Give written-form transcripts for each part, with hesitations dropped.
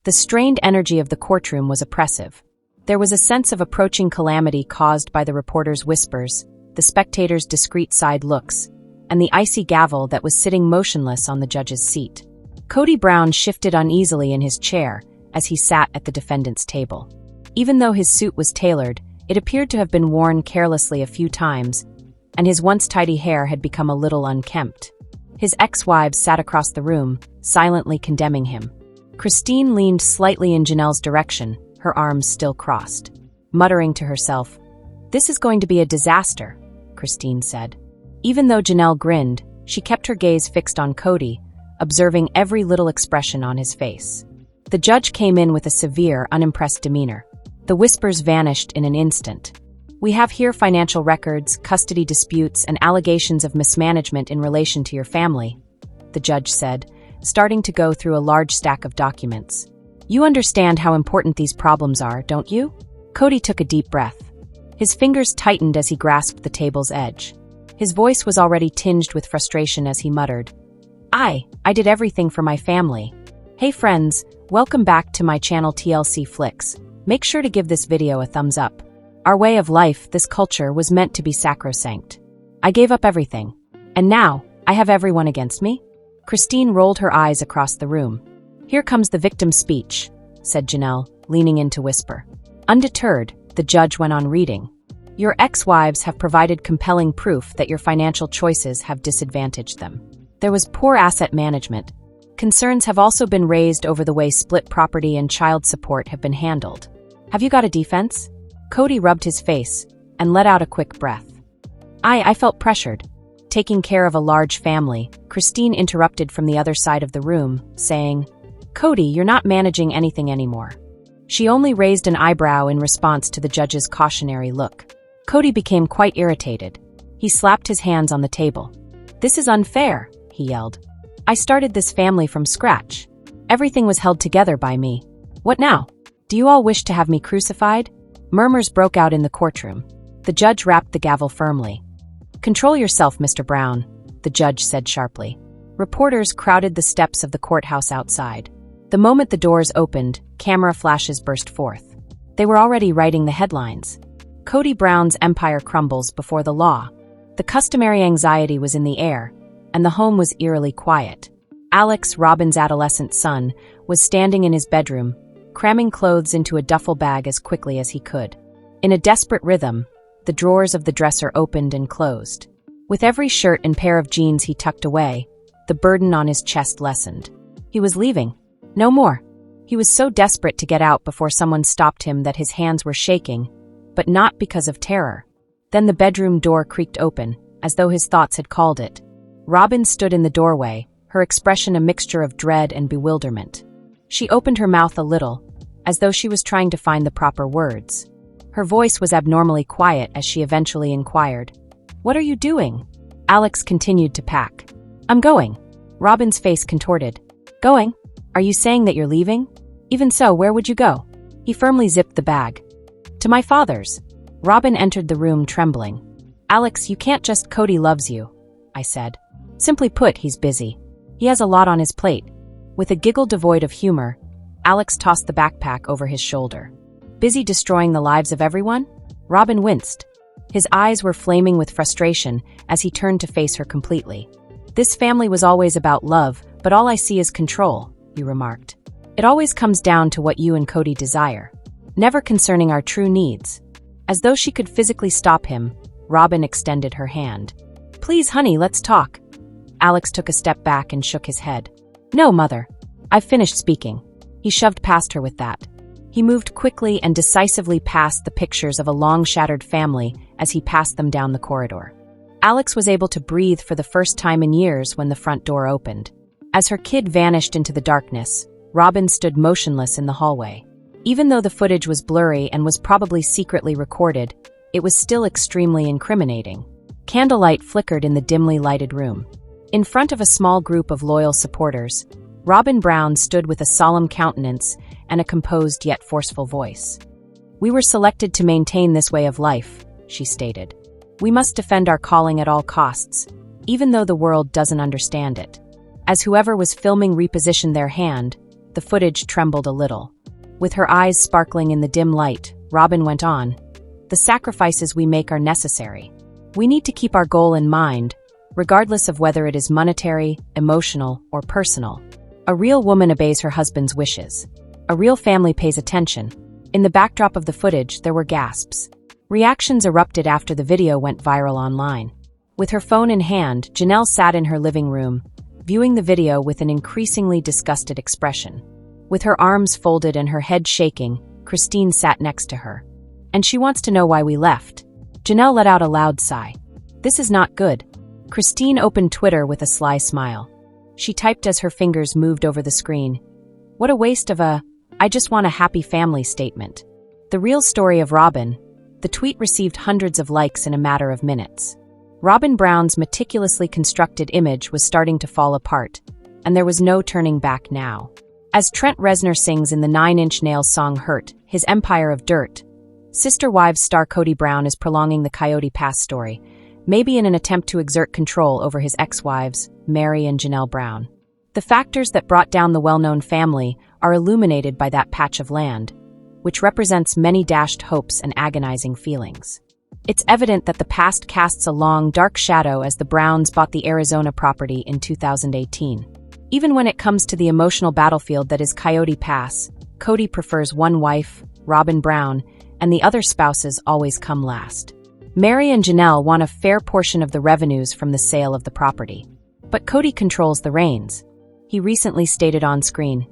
The strained energy of the courtroom was oppressive. There was a sense of approaching calamity caused by the reporter's whispers, the spectators' discreet side looks, and the icy gavel that was sitting motionless on the judge's seat. Kody Brown shifted uneasily in his chair as he sat at the defendant's table. Even though his suit was tailored, it appeared to have been worn carelessly a few times, and his once tidy hair had become a little unkempt. His ex-wives sat across the room, silently condemning him. Christine leaned slightly in Janelle's direction, her arms still crossed. Muttering to herself, "This is going to be a disaster," Christine said. Even though Janelle grinned, she kept her gaze fixed on Kody, observing every little expression on his face. The judge came in with a severe, unimpressed demeanor. The whispers vanished in an instant. "We have here financial records, custody disputes, and allegations of mismanagement in relation to your family," the judge said, starting to go through a large stack of documents. "You understand how important these problems are, don't you?" Kody took a deep breath. His fingers tightened as he grasped the table's edge. His voice was already tinged with frustration as he muttered, I did everything for my family. Hey friends, welcome back to my channel TLC Flicks. Make sure to give this video a thumbs up. Our way of life, this culture, was meant to be sacrosanct. I gave up everything. And now, I have everyone against me? Christine rolled her eyes across the room. "Here comes the victim's speech," said Janelle, leaning in to whisper. Undeterred, the judge went on reading. "Your ex-wives have provided compelling proof that your financial choices have disadvantaged them. There was poor asset management. Concerns have also been raised over the way split property and child support have been handled. Have you got a defense?" Kody rubbed his face and let out a quick breath. I felt pressured. Taking care of a large family, Christine interrupted from the other side of the room, saying, "Kody, you're not managing anything anymore." She only raised an eyebrow in response to the judge's cautionary look. Kody became quite irritated. He slapped his hands on the table. "This is unfair," he yelled. "I started this family from scratch. Everything was held together by me. What now? Do you all wish to have me crucified?" Murmurs broke out in the courtroom. The judge rapped the gavel firmly. "Control yourself, Mr. Brown," the judge said sharply. Reporters crowded the steps of the courthouse outside. The moment the doors opened, camera flashes burst forth. They were already writing the headlines. Kody Brown's empire crumbles before the law. The customary anxiety was in the air, and the home was eerily quiet. Alex, Robyn's adolescent son, was standing in his bedroom, cramming clothes into a duffel bag as quickly as he could. In a desperate rhythm, the drawers of the dresser opened and closed. With every shirt and pair of jeans he tucked away, the burden on his chest lessened. He was leaving. No more. He was so desperate to get out before someone stopped him that his hands were shaking, but not because of terror. Then the bedroom door creaked open, as though his thoughts had called it. Robyn stood in the doorway, her expression a mixture of dread and bewilderment. She opened her mouth a little, as though she was trying to find the proper words. Her voice was abnormally quiet as she eventually inquired, "What are you doing?" Alex continued to pack. "I'm going." Robyn's face contorted. "Going? Are you saying that you're leaving? Even so, where would you go?" He firmly zipped the bag. "To my father's." Robyn entered the room trembling. "Alex, you can't just— Kody loves you," I said. "Simply put, he's busy. He has a lot on his plate." With a giggle devoid of humor, Alex tossed the backpack over his shoulder. "Busy destroying the lives of everyone?" Robyn winced. His eyes were flaming with frustration as he turned to face her completely. "This family was always about love, but all I see is control," he remarked. "It always comes down to what you and Kody desire, never concerning our true needs." As though she could physically stop him, Robyn extended her hand. "Please, honey, let's talk." Alex took a step back and shook his head. "No, mother. I've finished speaking." He shoved past her with that. He moved quickly and decisively past the pictures of a long-shattered family as he passed them down the corridor. Alex was able to breathe for the first time in years when the front door opened. As her kid vanished into the darkness, Robyn stood motionless in the hallway. Even though the footage was blurry and was probably secretly recorded, it was still extremely incriminating. Candlelight flickered in the dimly lighted room. In front of a small group of loyal supporters, Robyn Brown stood with a solemn countenance and a composed yet forceful voice. "We were selected to maintain this way of life," she stated. "We must defend our calling at all costs, even though the world doesn't understand it." As whoever was filming repositioned their hand, the footage trembled a little. With her eyes sparkling in the dim light, Robyn went on. The sacrifices we make are necessary. We need to keep our goal in mind, regardless of whether it is monetary, emotional, or personal. A real woman obeys her husband's wishes. A real family pays attention. In the backdrop of the footage, there were gasps. Reactions erupted after the video went viral online. With her phone in hand, Janelle sat in her living room, viewing the video with an increasingly disgusted expression. With her arms folded and her head shaking, Christine sat next to her. And she wants to know why we left. Janelle let out a loud sigh. This is not good. Christine opened Twitter with a sly smile. She typed as her fingers moved over the screen. What a waste of I just want a happy family statement. The real story of Robyn. The tweet received hundreds of likes in a matter of minutes. Robyn Brown's meticulously constructed image was starting to fall apart, and there was no turning back now. As Trent Reznor sings in the 9 Inch Nails song Hurt, his empire of dirt, Sister Wives star Kody Brown is prolonging the Coyote Pass story, maybe in an attempt to exert control over his ex-wives, Mary and Janelle Brown. The factors that brought down the well-known family are illuminated by that patch of land, which represents many dashed hopes and agonizing feelings. It's evident that the past casts a long, dark shadow as the Browns bought the Arizona property in 2018. Even when it comes to the emotional battlefield that is Coyote Pass, Kody prefers one wife, Robyn Brown, and the other spouses always come last. Mary and Janelle want a fair portion of the revenues from the sale of the property. But Kody controls the reins. He recently stated on screen,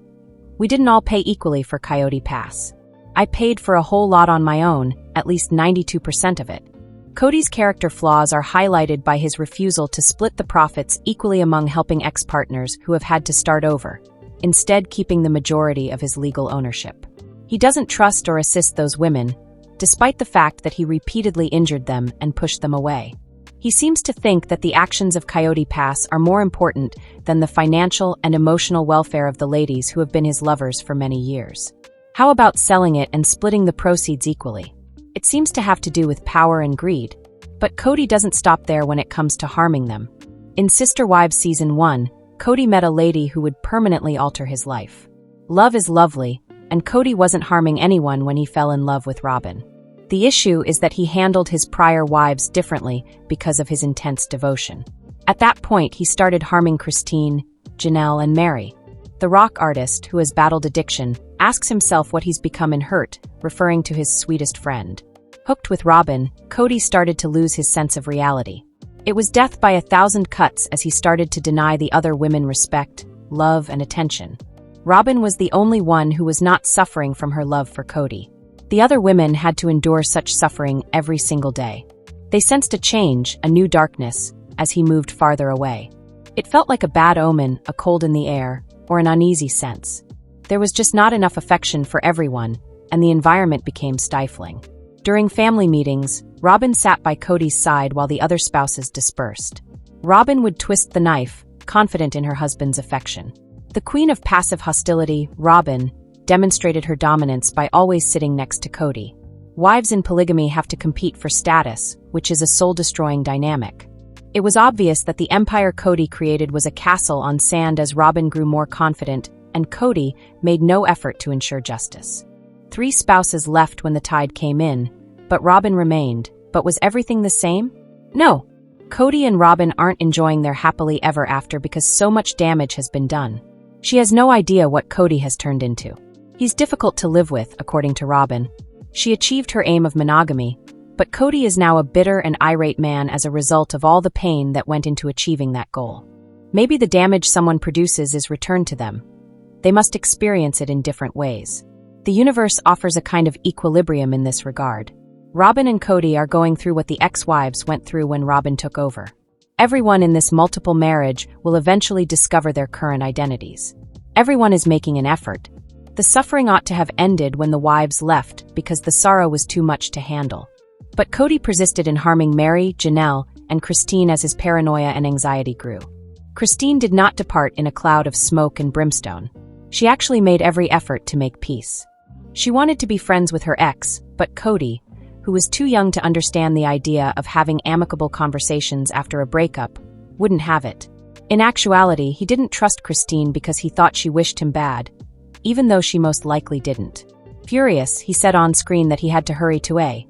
"We didn't all pay equally for Coyote Pass. I paid for a whole lot on my own, at least 92% of it." Kody's character flaws are highlighted by his refusal to split the profits equally among helping ex-partners who have had to start over, instead keeping the majority of his legal ownership. He doesn't trust or assist those women, despite the fact that he repeatedly injured them and pushed them away. He seems to think that the actions of Coyote Pass are more important than the financial and emotional welfare of the ladies who have been his lovers for many years. How about selling it and splitting the proceeds equally? It seems to have to do with power and greed. But Kody doesn't stop there when it comes to harming them. In Sister Wives Season 1, Kody met a lady who would permanently alter his life. Love is lovely, and Kody wasn't harming anyone when he fell in love with Robyn. The issue is that he handled his prior wives differently because of his intense devotion. At that point, he started harming Christine, Janelle, and Mary. The rock artist, who has battled addiction, asks himself what he's become in Hurt, referring to his sweetest friend. Hooked with Robyn, Kody started to lose his sense of reality. It was death by 1,000 cuts as he started to deny the other women respect, love, and attention. Robyn was the only one who was not suffering from her love for Kody. The other women had to endure such suffering every single day. They sensed a change, a new darkness, as he moved farther away. It felt like a bad omen, a cold in the air, or an uneasy sense. There was just not enough affection for everyone, and the environment became stifling. During family meetings, Robyn sat by Kody's side while the other spouses dispersed. Robyn would twist the knife, confident in her husband's affection. The queen of passive hostility, Robyn, demonstrated her dominance by always sitting next to Kody. Wives in polygamy have to compete for status, which is a soul-destroying dynamic. It was obvious that the empire Kody created was a castle on sand as Robyn grew more confident, and Kody made no effort to ensure justice. 3 spouses left when the tide came in, but Robyn remained. But was everything the same? No. Kody and Robyn aren't enjoying their happily ever after because so much damage has been done. She has no idea what Kody has turned into. He's difficult to live with, according to Robyn. She achieved her aim of monogamy, but Kody is now a bitter and irate man as a result of all the pain that went into achieving that goal. Maybe the damage someone produces is returned to them. They must experience it in different ways. The universe offers a kind of equilibrium in this regard. Robyn and Kody are going through what the ex-wives went through when Robyn took over. Everyone in this multiple marriage will eventually discover their current identities. Everyone is making an effort. The suffering ought to have ended when the wives left because the sorrow was too much to handle. But Kody persisted in harming Mary, Janelle, and Christine as his paranoia and anxiety grew. Christine did not depart in a cloud of smoke and brimstone. She actually made every effort to make peace. She wanted to be friends with her ex, but Kody, who was too young to understand the idea of having amicable conversations after a breakup, wouldn't have it. In actuality, he didn't trust Christine because he thought she wished him bad, even though she most likely didn't. Furious, he said on screen that he had to hurry to A.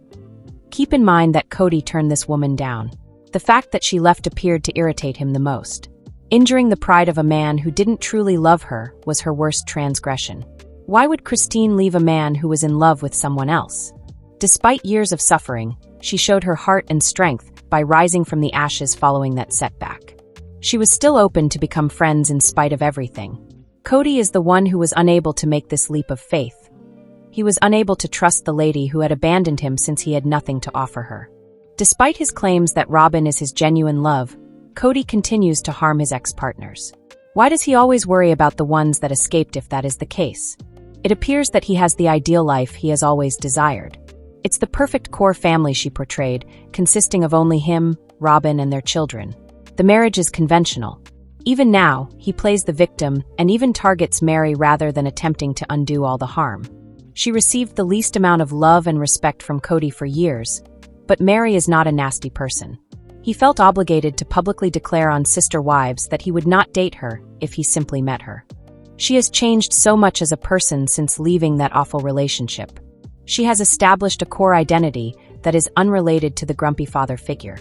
Keep in mind that Kody turned this woman down. The fact that she left appeared to irritate him the most. Injuring the pride of a man who didn't truly love her was her worst transgression. Why would Christine leave a man who was in love with someone else? Despite years of suffering, she showed her heart and strength by rising from the ashes following that setback. She was still open to become friends in spite of everything. Kody is the one who was unable to make this leap of faith. He was unable to trust the lady who had abandoned him since he had nothing to offer her. Despite his claims that Robyn is his genuine love, Kody continues to harm his ex-partners. Why does he always worry about the ones that escaped if that is the case? It appears that he has the ideal life he has always desired. It's the perfect core family she portrayed, consisting of only him, Robyn, and their children. The marriage is conventional. Even now, he plays the victim and even targets Mary rather than attempting to undo all the harm. She received the least amount of love and respect from Kody for years, but Mary is not a nasty person. He felt obligated to publicly declare on Sister Wives that he would not date her if he simply met her. She has changed so much as a person since leaving that awful relationship. She has established a core identity that is unrelated to the grumpy father figure.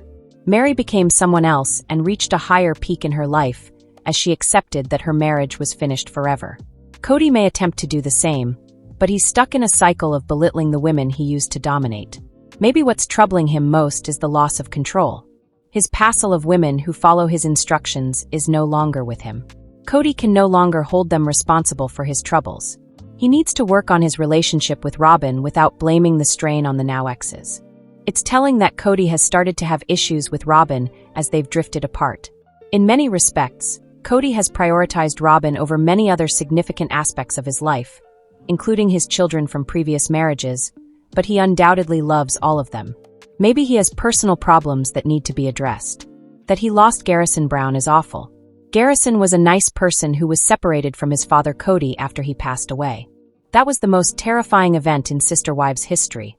Mary became someone else and reached a higher peak in her life as she accepted that her marriage was finished forever. Kody may attempt to do the same, but he's stuck in a cycle of belittling the women he used to dominate. Maybe what's troubling him most is the loss of control. His passel of women who follow his instructions is no longer with him. Kody can no longer hold them responsible for his troubles. He needs to work on his relationship with Robyn without blaming the strain on the now exes. It's telling that Kody has started to have issues with Robyn as they've drifted apart. In many respects, Kody has prioritized Robyn over many other significant aspects of his life, including his children from previous marriages, but he undoubtedly loves all of them. Maybe he has personal problems that need to be addressed. That he lost Garrison Brown is awful. Garrison was a nice person who was separated from his father Kody after he passed away. That was the most terrifying event in Sister Wives history.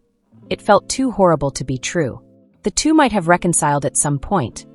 It felt too horrible to be true. The two might have reconciled at some point.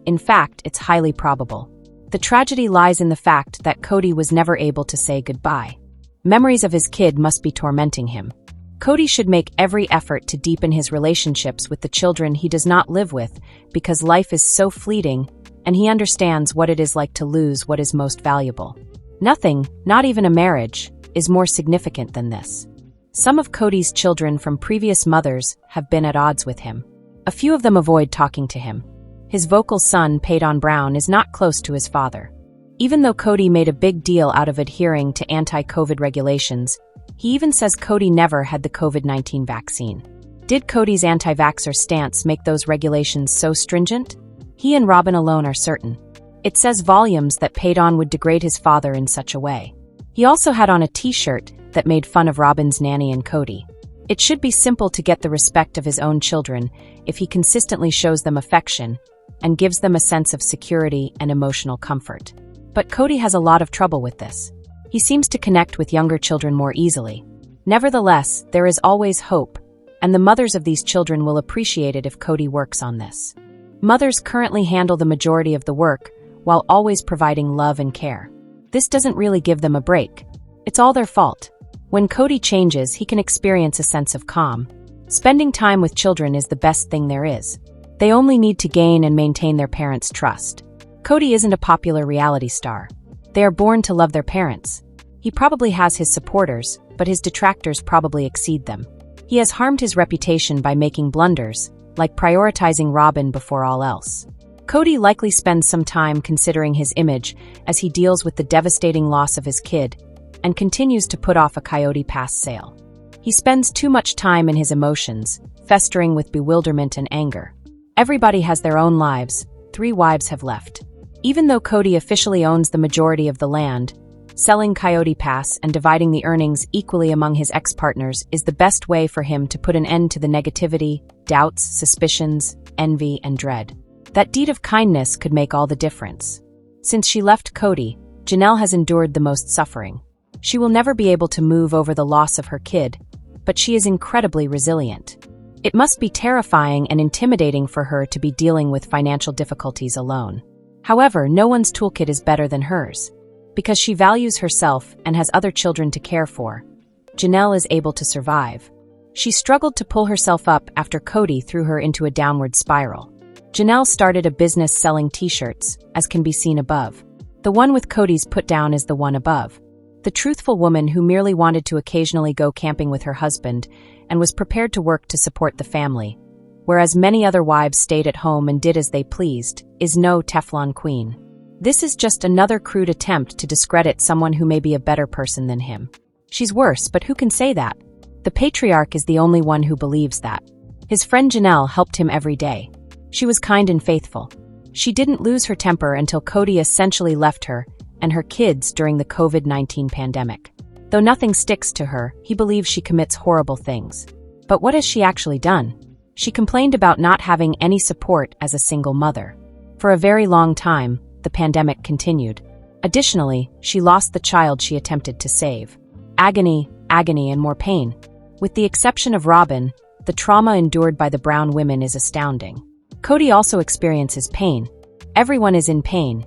In fact, it's highly probable. The tragedy lies in the fact that Kody was never able to say goodbye. Memories of his kid must be tormenting him. Kody should make every effort to deepen his relationships with the children he does not live with because life is so fleeting and he understands what it is like to lose what is most valuable. Nothing, not even a marriage, is more significant than this. Some of Kody's children from previous mothers have been at odds with him. A few of them avoid talking to him. His vocal son, Paydon Brown, is not close to his father. Even though Kody made a big deal out of adhering to anti-COVID regulations, he even says Kody never had the COVID-19 vaccine. Did Kody's anti-vaxxer stance make those regulations so stringent? He and Robyn alone are certain. It says volumes that Paydon would degrade his father in such a way. He also had on a t-shirt that made fun of Robyn's nanny and Kody. It should be simple to get the respect of his own children if he consistently shows them affection and gives them a sense of security and emotional comfort. But Kody has a lot of trouble with this. He seems to connect with younger children more easily. Nevertheless, there is always hope, and the mothers of these children will appreciate it if Kody works on this. Mothers currently handle the majority of the work while always providing love and care. This doesn't really give them a break. It's all their fault. When Kody changes, he can experience a sense of calm. Spending time with children is the best thing there is. They only need to gain and maintain their parents' trust. Kody isn't a popular reality star. They are born to love their parents. He probably has his supporters, but his detractors probably exceed them. He has harmed his reputation by making blunders, like prioritizing Robyn before all else. Kody likely spends some time considering his image as he deals with the devastating loss of his kid and continues to put off a Coyote Pass sale. He spends too much time in his emotions, festering with bewilderment and anger. Everybody has their own lives. 3 wives have left. Even though Kody officially owns the majority of the land, selling Coyote Pass and dividing the earnings equally among his ex-partners is the best way for him to put an end to the negativity, doubts, suspicions, envy, and dread. That deed of kindness could make all the difference. Since she left Kody, Janelle has endured the most suffering. She will never be able to move over the loss of her kid, but she is incredibly resilient. It must be terrifying and intimidating for her to be dealing with financial difficulties alone. However, no one's toolkit is better than hers. Because she values herself and has other children to care for, Janelle is able to survive. She struggled to pull herself up after Kody threw her into a downward spiral. Janelle started a business selling t-shirts, as can be seen above. The one with Kody's put down is the one above. The truthful woman who merely wanted to occasionally go camping with her husband and was prepared to work to support the family, whereas many other wives stayed at home and did as they pleased, is no Teflon queen. This is just another crude attempt to discredit someone who may be a better person than him. She's worse, but who can say that? The patriarch is the only one who believes that. His friend Janelle helped him every day. She was kind and faithful. She didn't lose her temper until Kody essentially left her and her kids during the COVID-19 pandemic. Though nothing sticks to her, he believes she commits horrible things. But what has she actually done? She complained about not having any support as a single mother. For a very long time, the pandemic continued. Additionally, she lost the child she attempted to save. Agony, and more pain. With the exception of Robyn, the trauma endured by the brown women is astounding. Kody also experiences pain. Everyone is in pain.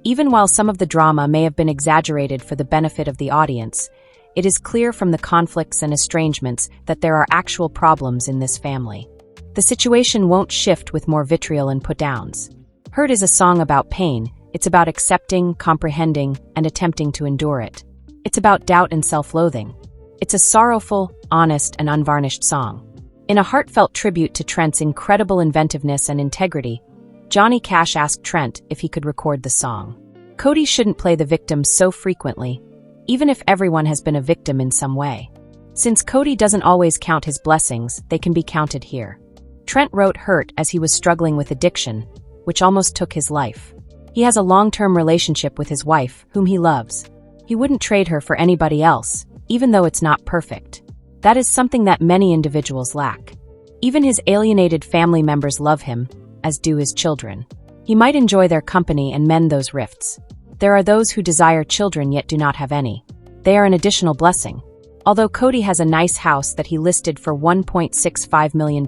Even while some of the drama may have been exaggerated for the benefit of the audience, it is clear from the conflicts and estrangements that there are actual problems in this family. The situation won't shift with more vitriol and put-downs. Hurt is a song about pain. It's about accepting, comprehending, and attempting to endure it. It's about doubt and self-loathing. It's a sorrowful, honest, and unvarnished song. In a heartfelt tribute to Trent's incredible inventiveness and integrity, Johnny Cash asked Trent if he could record the song. Kody shouldn't play the victim so frequently, even if everyone has been a victim in some way. Since Kody doesn't always count his blessings, they can be counted here. Trent wrote Hurt as he was struggling with addiction, which almost took his life. He has a long-term relationship with his wife, whom he loves. He wouldn't trade her for anybody else, even though it's not perfect. That is something that many individuals lack. Even his alienated family members love him, as do his children. He might enjoy their company and mend those rifts. There are those who desire children yet do not have any. They are an additional blessing. Although Kody has a nice house that he listed for $1.65 million,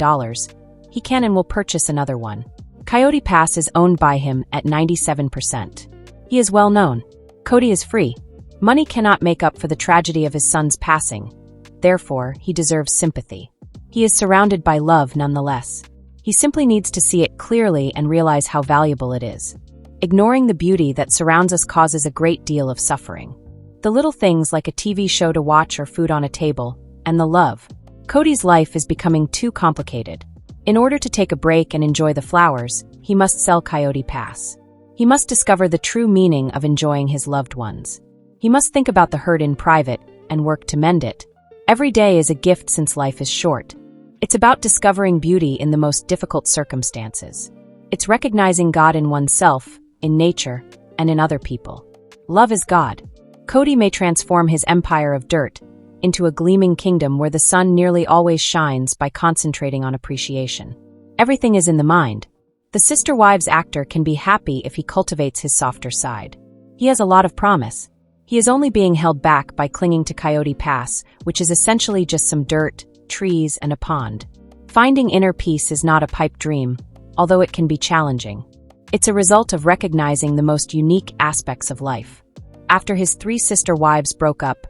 he can and will purchase another one. Coyote Pass is owned by him at 97%. He is well known. Kody is free. Money cannot make up for the tragedy of his son's passing. Therefore, he deserves sympathy. He is surrounded by love nonetheless. He simply needs to see it clearly and realize how valuable it is. Ignoring the beauty that surrounds us causes a great deal of suffering. The little things like a TV show to watch or food on a table, and the love. Kody's life is becoming too complicated. In order to take a break and enjoy the flowers, he must sell Coyote Pass. He must discover the true meaning of enjoying his loved ones. He must think about the hurt in private and work to mend it. Every day is a gift since life is short. It's about discovering beauty in the most difficult circumstances. It's recognizing God in oneself, in nature, and in other people. Love is God. Kody may transform his empire of dirt into a gleaming kingdom where the sun nearly always shines by concentrating on appreciation. Everything is in the mind. The Sister Wives actor can be happy if he cultivates his softer side. He has a lot of promise. He is only being held back by clinging to Coyote Pass, which is essentially just some dirt, trees, and a pond. Finding inner peace is not a pipe dream, although it can be challenging. It's a result of recognizing the most unique aspects of life. After his 3 sister wives broke up,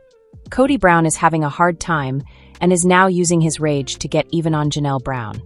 Kody Brown is having a hard time and is now using his rage to get even on Janelle Brown.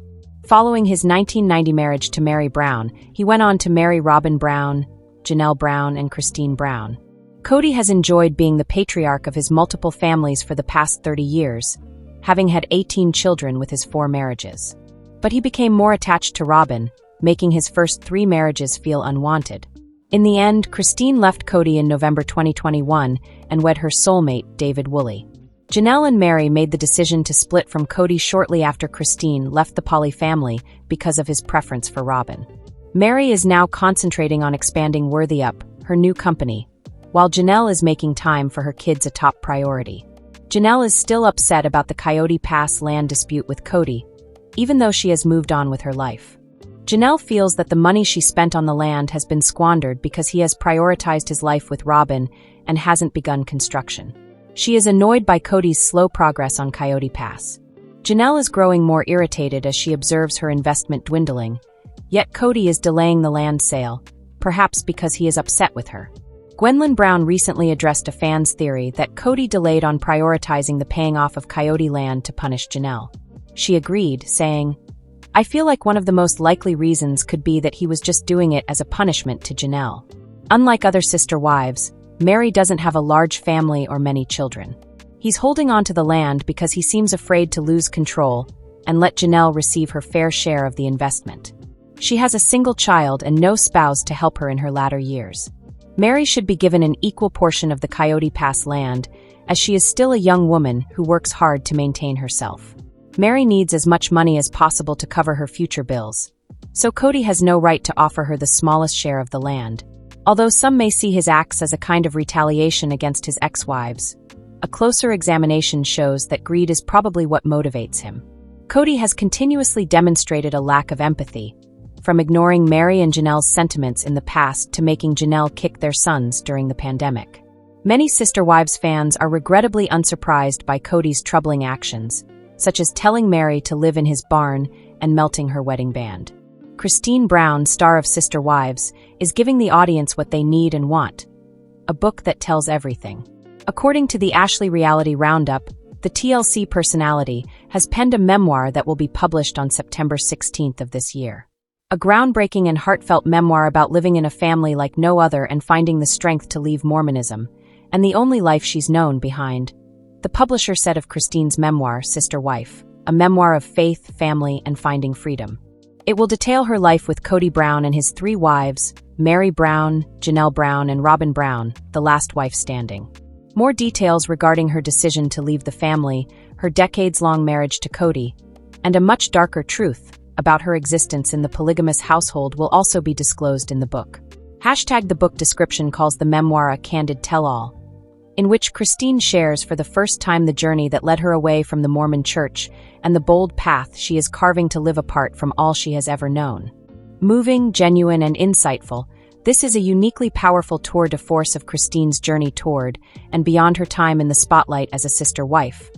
Following his 1990 marriage to Mary Brown, he went on to marry Robyn Brown, Janelle Brown, and Christine Brown. Kody has enjoyed being the patriarch of his multiple families for the past 30 years, having had 18 children with his 4 marriages. But he became more attached to Robyn, making his first 3 marriages feel unwanted. In the end, Christine left Kody in November 2021 and wed her soulmate, David Woolley. Janelle and Mary made the decision to split from Kody shortly after Christine left the Poly family because of his preference for Robyn. Mary is now concentrating on expanding Worthy Up, her new company, while Janelle is making time for her kids a top priority. Janelle is still upset about the Coyote Pass land dispute with Kody, even though she has moved on with her life. Janelle feels that the money she spent on the land has been squandered because he has prioritized his life with Robyn and hasn't begun construction. She is annoyed by Kody's slow progress on Coyote Pass. Janelle is growing more irritated as she observes her investment dwindling, yet Kody is delaying the land sale, perhaps because he is upset with her. Gwendolyn Brown recently addressed a fan's theory that Kody delayed on prioritizing the paying off of Coyote land to punish Janelle. She agreed, saying, "I feel like one of the most likely reasons could be that he was just doing it as a punishment to Janelle. Unlike other sister wives, Mary doesn't have a large family or many children. He's holding on to the land because he seems afraid to lose control and let Janelle receive her fair share of the investment. She has a single child and no spouse to help her in her latter years. Mary should be given an equal portion of the Coyote Pass land, as she is still a young woman who works hard to maintain herself. Mary needs as much money as possible to cover her future bills, so Kody has no right to offer her the smallest share of the land. Although some may see his acts as a kind of retaliation against his ex-wives, a closer examination shows that greed is probably what motivates him. Kody has continuously demonstrated a lack of empathy, from ignoring Mary and Janelle's sentiments in the past to making Janelle kick their sons during the pandemic. Many Sister Wives fans are regrettably unsurprised by Kody's troubling actions, such as telling Mary to live in his barn and melting her wedding band. Christine Brown, star of Sister Wives, is giving the audience what they need and want: a book that tells everything. According to the Ashley Reality Roundup, the TLC personality has penned a memoir that will be published on September 16th of this year. A groundbreaking and heartfelt memoir about living in a family like no other and finding the strength to leave Mormonism, and the only life she's known behind. The publisher said of Christine's memoir, Sister Wife, a memoir of faith, family, and finding freedom. It will detail her life with Kody Brown and his 3 wives, Mary Brown, Janelle Brown, and Robyn Brown, the last wife standing. More details regarding her decision to leave the family, her decades-long marriage to Kody, and a much darker truth about her existence in the polygamous household will also be disclosed in the book. The book description calls the memoir a candid tell-all, in which Christine shares for the first time the journey that led her away from the Mormon Church and the bold path she is carving to live apart from all she has ever known. Moving, genuine, and insightful, this is a uniquely powerful tour de force of Christine's journey toward and beyond her time in the spotlight as a sister wife,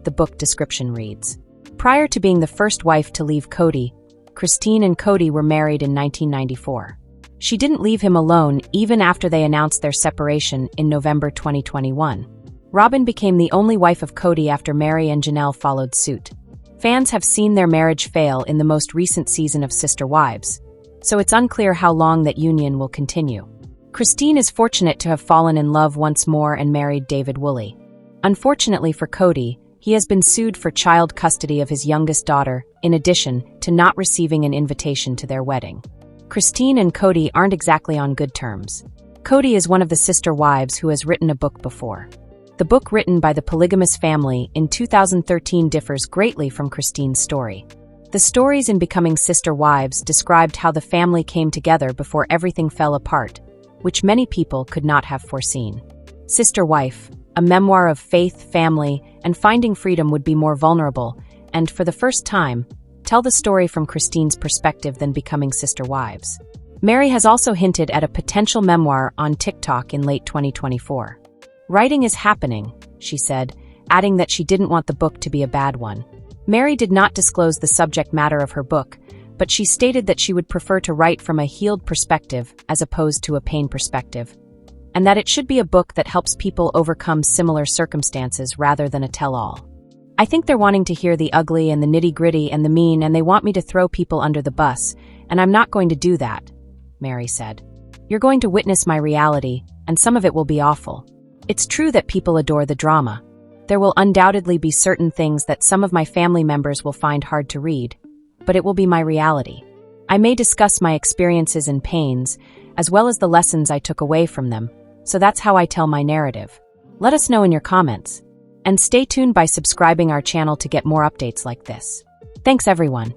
the book description reads. Prior to being the first wife to leave Kody, Christine and Kody were married in 1994. She didn't leave him alone even after they announced their separation in November 2021. Robyn became the only wife of Kody after Mary and Janelle followed suit. Fans have seen their marriage fail in the most recent season of Sister Wives, so it's unclear how long that union will continue. Christine is fortunate to have fallen in love once more and married David Woolley. Unfortunately for Kody, he has been sued for child custody of his youngest daughter, in addition to not receiving an invitation to their wedding. Christine and Kody aren't exactly on good terms. Kody is one of the sister wives who has written a book before. The book written by the polygamous family in 2013 differs greatly from Christine's story. The stories in Becoming Sister Wives described how the family came together before everything fell apart, which many people could not have foreseen. Sister Wife, a memoir of faith, family, and finding freedom, would be more vulnerable and, for the first time, tell the story from Christine's perspective than Becoming Sister Wives. Mary has also hinted at a potential memoir on TikTok in late 2024. "Writing is happening," she said, adding that she didn't want the book to be a bad one. Mary did not disclose the subject matter of her book, but she stated that she would prefer to write from a healed perspective as opposed to a pain perspective, and that it should be a book that helps people overcome similar circumstances rather than a tell-all. "I think they're wanting to hear the ugly and the nitty-gritty and the mean, and they want me to throw people under the bus, and I'm not going to do that," Mary said. "You're going to witness my reality, and some of it will be awful. It's true that people adore the drama. There will undoubtedly be certain things that some of my family members will find hard to read, but it will be my reality. I may discuss my experiences and pains, as well as the lessons I took away from them, so that's how I tell my narrative. Let us know in your comments. And stay tuned by subscribing our channel to get more updates like this. Thanks everyone.